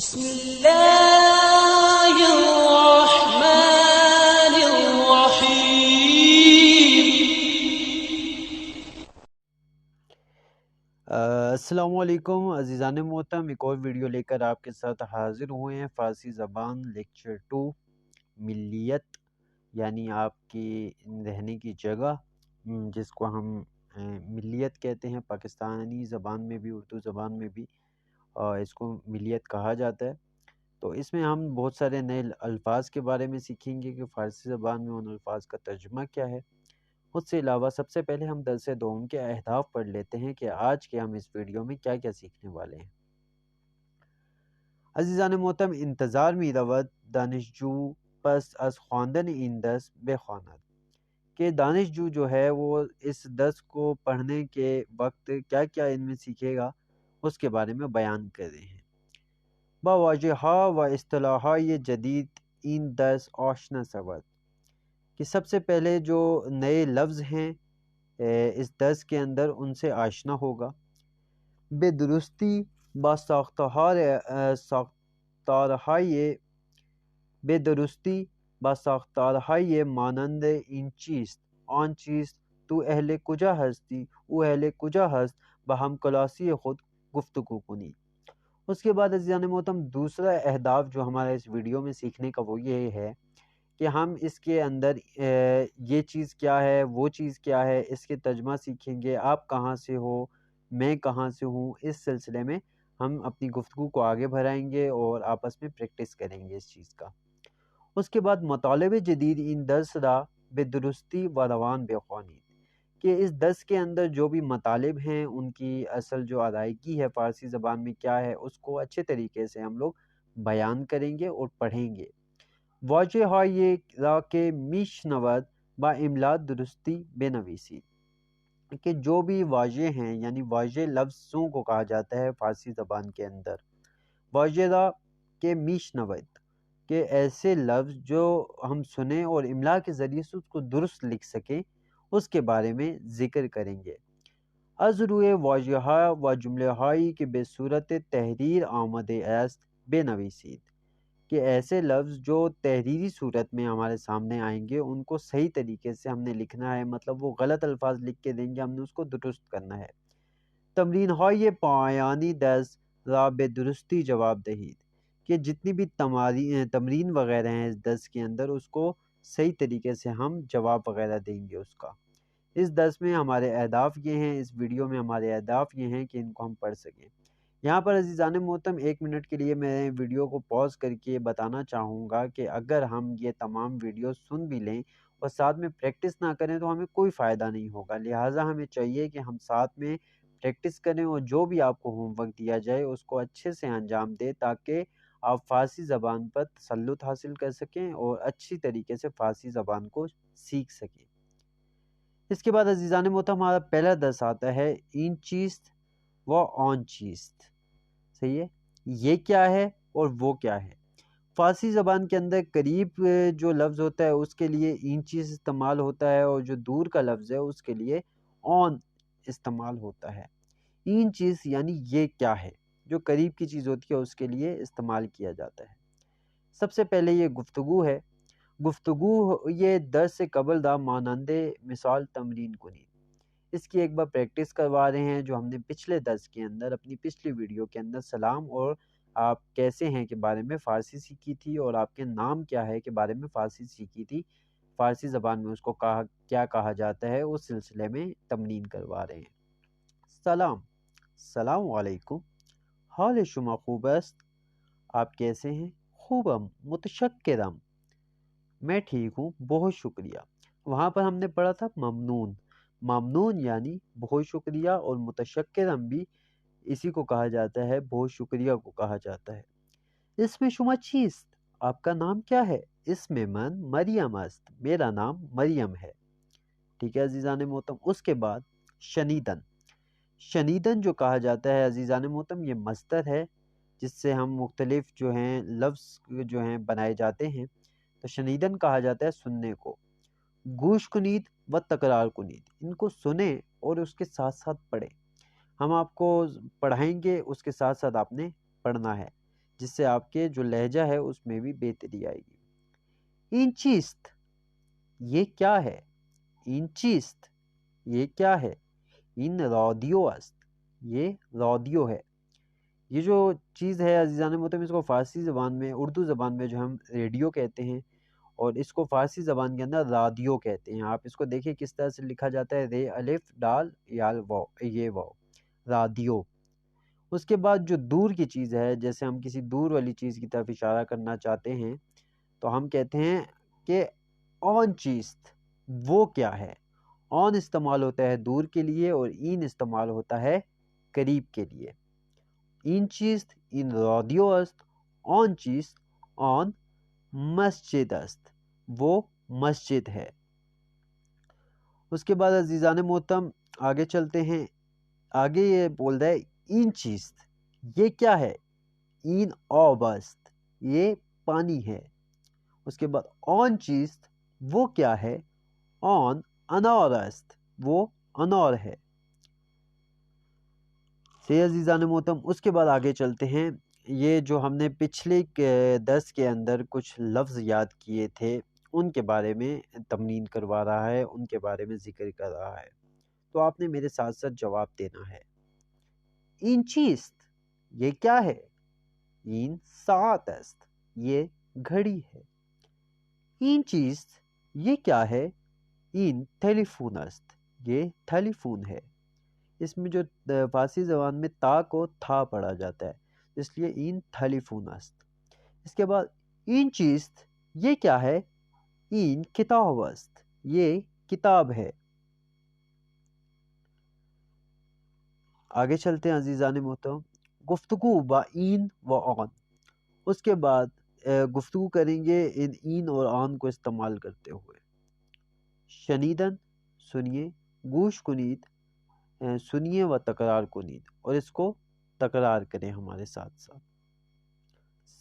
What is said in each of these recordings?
بسم الله الرحمن الرحيم. السلام علیکم عزیزان محترم، ایک اور ویڈیو لے کر آپ کے ساتھ حاضر ہوئے ہیں۔ فارسی زبان لیکچر 2 ملیت یعنی آپ کی رہنے کی جگہ، جس کو ہم ملیت کہتے ہیں پاکستانی زبان میں بھی، اردو زبان میں بھی اس کو ملیت کہا جاتا ہے۔ تو اس میں ہم بہت سارے نئے الفاظ کے بارے میں سیکھیں گے کہ فارسی زبان میں ان الفاظ کا ترجمہ کیا ہے۔ اس سے علاوہ سب سے پہلے ہم درس دوم کے اہداف پڑھ لیتے ہیں کہ آج کے ہم اس ویڈیو میں کیا کیا سیکھنے والے ہیں۔ عزیزان محترم، انتظار می رود دانشجو پس از خواندن این درس بخواند، کہ دانشجو جو ہے وہ اس درس کو پڑھنے کے وقت کیا کیا ان میں سیکھے گا اس کے بارے میں بیان کر رہے ہیں۔ با واضحہ و اصطلاحات جدید این درس آشنا شود، کہ سب سے پہلے جو نئے لفظ ہیں اس درس کے اندر ان سے آشنا ہوگا۔ بے درستی با ساختارهای مانند این چیست آن چیست تو اہل کجا ہستی او اہل کجا ہست با ہم کلاسی خود گفتگو کنی۔ اس کے بعد عزیزان محترم دوسرا اہداف جو ہمارا اس ویڈیو میں سیکھنے کا وہ یہ ہے کہ ہم اس کے اندر یہ چیز کیا ہے، وہ چیز کیا ہے، اس کے ترجمہ سیکھیں گے۔ آپ کہاں سے ہو، میں کہاں سے ہوں، اس سلسلے میں ہم اپنی گفتگو کو آگے بڑھائیں گے اور آپس میں پریکٹس کریں گے اس چیز کا۔ اس کے بعد مطالب جدید این درس را بے درستی و روان بخوانید، کہ اس درس کے اندر جو بھی مطالب ہیں ان کی اصل جو ادائیگی ہے فارسی زبان میں کیا ہے اس کو اچھے طریقے سے ہم لوگ بیان کریں گے اور پڑھیں گے۔ واضحهای را که میشنود با املا درستی بنویسید، کہ جو بھی واضح ہیں یعنی واضح لفظوں کو کہا جاتا ہے فارسی زبان کے اندر۔ واضح را کہ میشنود، کہ ایسے لفظ جو ہم سنیں اور املا کے ذریعے سے اس کو درست لکھ سکیں اس کے بارے میں ذکر کریں گے۔ از روی واضحہ و جملہ ہائی کے بے صورت تحریر آمده است بنویسید، کہ ایسے لفظ جو تحریری صورت میں ہمارے سامنے آئیں گے ان کو صحیح طریقے سے ہم نے لکھنا ہے، مطلب وہ غلط الفاظ لکھ کے دیں گے ہم نے اس کو درست کرنا ہے۔ تمرین های پایانی درس را بے درستی جواب دہید، کہ جتنی بھی تمرین وغیرہ ہیں اس درس کے اندر اس کو صحیح طریقے سے ہم جواب وغیرہ دیں گے اس کا۔ اس درس میں ہمارے اہداف یہ ہیں، اس ویڈیو میں ہمارے اہداف یہ ہیں کہ ان کو ہم پڑھ سکیں۔ یہاں پر عزیزان محترم 1 منٹ کے لیے میں ویڈیو کو پاز کر کے بتانا چاہوں گا کہ اگر ہم یہ تمام ویڈیو سن بھی لیں اور ساتھ میں پریکٹس نہ کریں تو ہمیں کوئی فائدہ نہیں ہوگا، لہٰذا ہمیں چاہیے کہ ہم ساتھ میں پریکٹس کریں اور جو بھی آپ کو ہوم ورک دیا جائے اس کو اچھے سے انجام دیں تاکہ آپ فارسی زبان پر تسلط حاصل کر سکیں اور اچھی طریقے سے فارسی زبان کو سیکھ سکیں۔ اس کے بعد عزیزان محترم ہمارا پہلا درس آتا ہے این چیست و آن چیست، صحیح ہے، یہ کیا ہے اور وہ کیا ہے۔ فارسی زبان کے اندر قریب جو لفظ ہوتا ہے اس کے لیے این چیز استعمال ہوتا ہے اور جو دور کا لفظ ہے اس کے لیے آن استعمال ہوتا ہے۔ این چیز یعنی یہ کیا ہے، جو قریب کی چیز ہوتی ہے اس کے لیے استعمال کیا جاتا ہے۔ سب سے پہلے یہ گفتگو ہے، گفتگو یہ درس سے قبل دا مانند مثال تمرین کنید، اس کی ایک بار پریکٹس کروا رہے ہیں جو ہم نے پچھلے درس کے اندر اپنی پچھلی ویڈیو کے اندر سلام اور آپ کیسے ہیں کے بارے میں فارسی سیکھی تھی اور آپ کے نام کیا ہے کے بارے میں فارسی سیکھی تھی، فارسی زبان میں اس کو کیا کہا جاتا ہے اس سلسلے میں تمرین کروا رہے ہیں۔ سلام، السلام علیکم، حال شما خوب است؟ آپ کیسے ہیں؟ خوبم، متشکرم، میں ٹھیک ہوں، بہت شکریہ۔ وہاں پر ہم نے پڑھا تھا ممنون، ممنون یعنی بہت شکریہ، اور متشکرم بھی اسی کو کہا جاتا ہے، بہت شکریہ کو کہا جاتا ہے۔ اسم شما چیست؟ آپ کا نام کیا ہے؟ اسم من مریم است، میرا نام مریم ہے۔ ٹھیک ہے عزیزان محترم۔ اس کے بعد شنیدن، شنیدن جو کہا جاتا ہے عزیزان محترم یہ مصدر ہے جس سے ہم مختلف جو ہیں لفظ جو ہیں بنائے جاتے ہیں، تو شنیدن کہا جاتا ہے سننے کو۔ گوش کنید و تکرار کنید، ان کو سنیں اور اس کے ساتھ ساتھ پڑھیں۔ ہم آپ کو پڑھائیں گے، اس کے ساتھ ساتھ آپ نے پڑھنا ہے۔ جس سے آپ کے جو لہجہ ہے اس میں بھی بہتری آئے گی۔ اینچیست یہ کیا ہے؟ اینچیست یہ کیا ہے؟ این رادیو است یہ رادیو ہے۔ یہ جو چیز ہے عزیزان محترم، اس کو فارسی زبان میں، اردو زبان میں جو ہم ریڈیو کہتے ہیں، اور اس کو فارسی زبان کے اندر رادیو کہتے ہیں۔ آپ اس کو دیکھیں کس طرح سے لکھا جاتا ہے، رے الف ڈال یال واو، یہ واو، رادیو۔ اس کے بعد جو دور کی چیز ہے، جیسے ہم کسی دور والی چیز کی طرف اشارہ کرنا چاہتے ہیں تو ہم کہتے ہیں کہ آن چیست وہ کیا ہے۔ آن استعمال ہوتا ہے دور کے لیے اور این استعمال ہوتا ہے قریب کے لیے۔ این چیست این رادیو است، آن چیست آن مسجد است وہ مسجد ہے۔ اس کے بعد عزیزان محترم آگے چلتے ہیں۔ آگے یہ بول رہا ہے این چیست یہ کیا ہے؟ این آب است یہ پانی ہے۔ اس کے بعد آن چیست وہ کیا ہے؟ آن انار است وہ انار ہے۔ سے عزیزان محترم اس کے بعد آگے چلتے ہیں۔ یہ جو ہم نے پچھلے درس کے اندر کچھ لفظ یاد کیے تھے ان کے بارے میں تمرین کروا رہا ہے، ان کے بارے میں ذکر کر رہا ہے، تو آپ نے میرے ساتھ ساتھ جواب دینا ہے۔ این چیست یہ کیا ہے؟ این ساعت است یہ گھڑی ہے۔ این چیست یہ کیا ہے؟ این ٹیلیفون است یہ ٹیلیفون ہے۔ اس میں جو فارسی زبان میں تا کو تھا پڑھا جاتا ہے، اس لیے این ٹیلیفون است۔ اس کے بعد این چیست یہ کیا ہے؟ این کتاب است یہ کتاب ہے۔ آگے چلتے ہیں عزیزان محترم۔ گفتگو با این و آن، اس کے بعد گفتگو کریں گے ان این اور آن کو استعمال کرتے ہوئے۔ شنیدن سنیے، گوش کنید سنیے و تکرار کنید، اور اس کو تکرار کریں ہمارے ساتھ ساتھ۔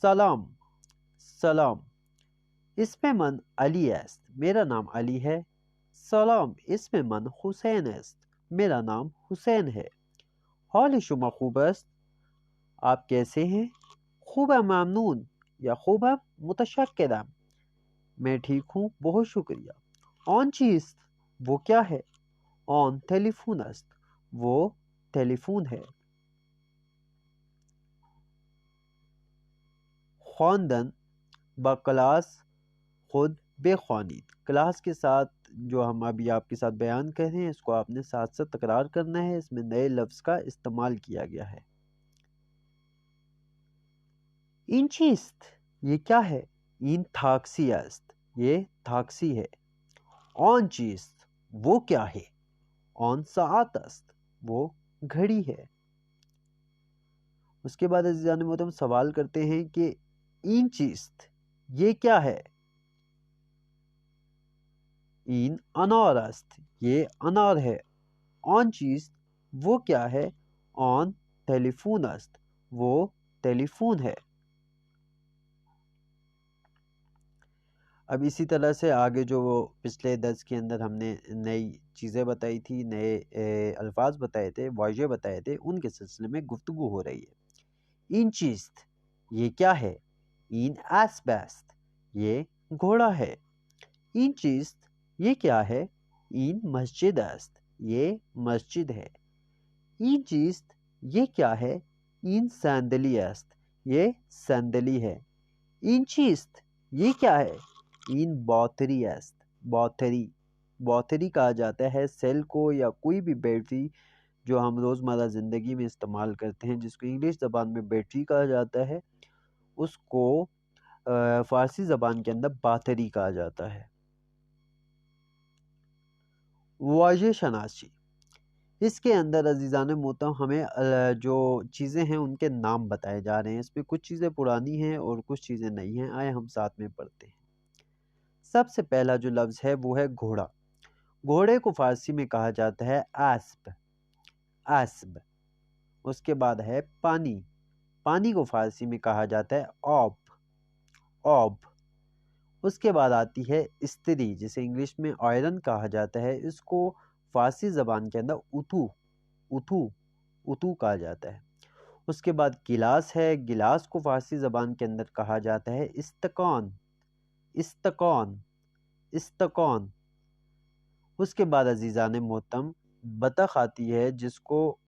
سلام سلام، اسم من علی است میرا نام علی ہے۔ سلام اسم من حسین است میرا نام حسین ہے۔ حال شما خوب است؟ آپ کیسے ہیں؟ خوبم ممنون یا خوبم متشکرم، میں ٹھیک ہوں بہت شکریہ۔ آن چیست وہ کیا ہے؟ آن ٹیلیفون است وہ ٹیلیفون ہے۔ خواندن با کلاس خود بخوانید، کلاس کے ساتھ جو ہم ابھی آپ کے ساتھ بیان کر رہے ہیں اس کو آپ نے ساتھ ساتھ تکرار کرنا ہے۔ اس میں نئے لفظ کا استعمال کیا گیا ہے۔ این چیست یہ کیا ہے؟ این تاکسی است یہ تاکسی ہے۔ آن چیست وہ کیا ہے؟ آن ساعت است وہ گھڑی ہے۔ اس کے بعد عزیزان محترم سوال کرتے ہیں کہ این چیست یہ کیا ہے؟ این انار است یہ انار ہے۔ آن چیست وہ کیا ہے؟ آن ٹیلیفون است وہ ٹیلیفون ہے۔ اب اسی طرح سے آگے جو پچھلے درس کے اندر ہم نے نئی چیزیں بتائی تھی، نئے الفاظ بتائے تھے، واضح بتائے تھے، ان کے سلسلے میں گفتگو ہو رہی ہے۔ این چیست یہ کیا ہے؟ این اسب است یہ گھوڑا ہے۔ این چیست یہ کیا ہے؟ این مسجد است یہ مسجد ہے۔ این چیست یہ کیا ہے؟ این صندلی است یہ صندلی ہے۔ این چیست یہ کیا ہے؟ این باتری است باتری، باتری کہا جاتا ہے سیل کو یا کوئی بھی بیٹری جو ہم روزمرہ زندگی میں استعمال کرتے ہیں، جس کو انگلش زبان میں بیٹری کہا جاتا ہے، اس کو فارسی زبان کے اندر باتری کہا جاتا ہے۔ واضح شناسی، اس کے اندر عزیزان محترم ہمیں جو چیزیں ہیں ان کے نام بتائے جا رہے ہیں۔ اس میں کچھ چیزیں پرانی ہیں اور کچھ چیزیں نئی ہیں، آئے ہم ساتھ میں پڑھتے ہیں۔ سب سے پہلا جو لفظ ہے وہ ہے گھوڑا۔ گھوڑے کو فارسی میں کہا جاتا ہے اسب، اسب۔ اس کے بعد ہے پانی، پانی کو فارسی میں کہا جاتا ہے آب، آب۔ اس کے بعد آتی ہے استری، جسے انگلش میں آئرن کہا جاتا ہے، اس کو فارسی زبان کے اندر اتو، اتو، اتو کہا جاتا ہے۔ اس کے بعد گلاس ہے، گلاس کو فارسی زبان کے اندر کہا جاتا ہے استقان، استقان، استقان۔ اس کے بعد عزیزان محترم بطخ آتی ہے جس کو